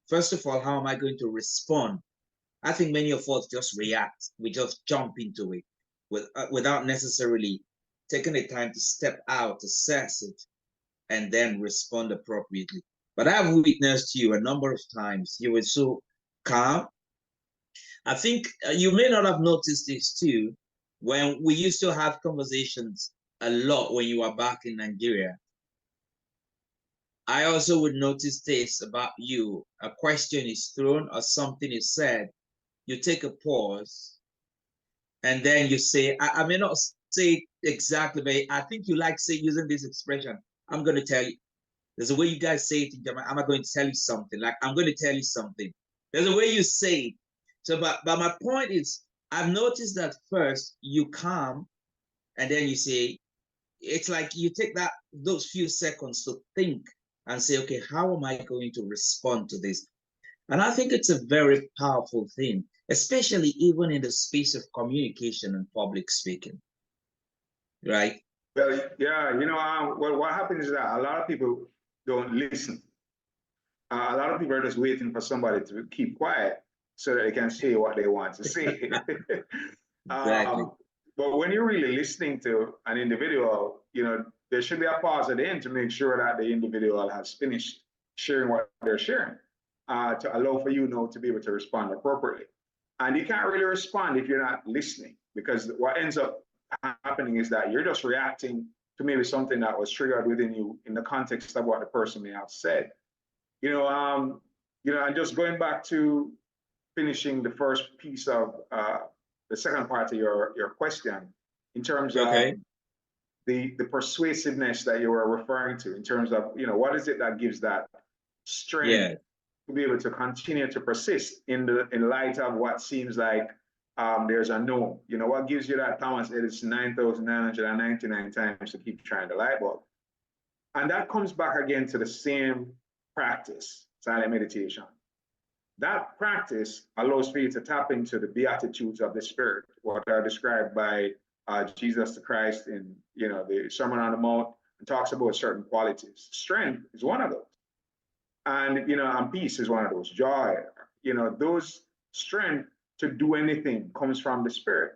First of all, how am I going to respond? I think many of us just react. We just jump into it without necessarily taking the time to step out, assess it, and then respond appropriately. But I've witnessed you a number of times. You were so calm. I think you may not have noticed this too. When we used to have conversations a lot when you were back in Nigeria, I also would notice this about you. A question is thrown or something is said, you take a pause, and then you say, I may not say it exactly, but I think you like say using this expression. I'm going to tell you. There's a way you guys say it in German. I'm not going to tell you something. Like, I'm going to tell you something. There's a way you say it. So, but my point is, I've noticed that first you calm, and then you say, it's like you take those few seconds to think and say, okay, how am I going to respond to this? And I think it's a very powerful thing, especially even in the space of communication and public speaking, right? Well, yeah, well, what happens is that a lot of people don't listen. A lot of people are just waiting for somebody to keep quiet so that they can say what they want to say. Exactly. um, but when you're really listening to an individual, there should be a pause at the end to make sure that the individual has finished sharing what they're sharing, to allow for to be able to respond appropriately. And you can't really respond if you're not listening, because what ends up happening is that you're just reacting to maybe something that was triggered within you in the context of what the person may have said. And just going back to finishing the first piece of the second part of your question, in terms of Okay. the persuasiveness that you were referring to, in terms of what is it that gives that strength Yeah. to be able to continue to persist in light of what seems like there's a no. What gives you that, Thomas Edison, 9,999 times to keep trying the light bulb? And that comes back again to the same practice, silent meditation. That practice allows for you to tap into the beatitudes of the Spirit, what are described by Jesus the Christ in the Sermon on the Mount, and talks about certain qualities. Strength is one of those, and peace is one of those. Joy, those strength to do anything comes from the Spirit.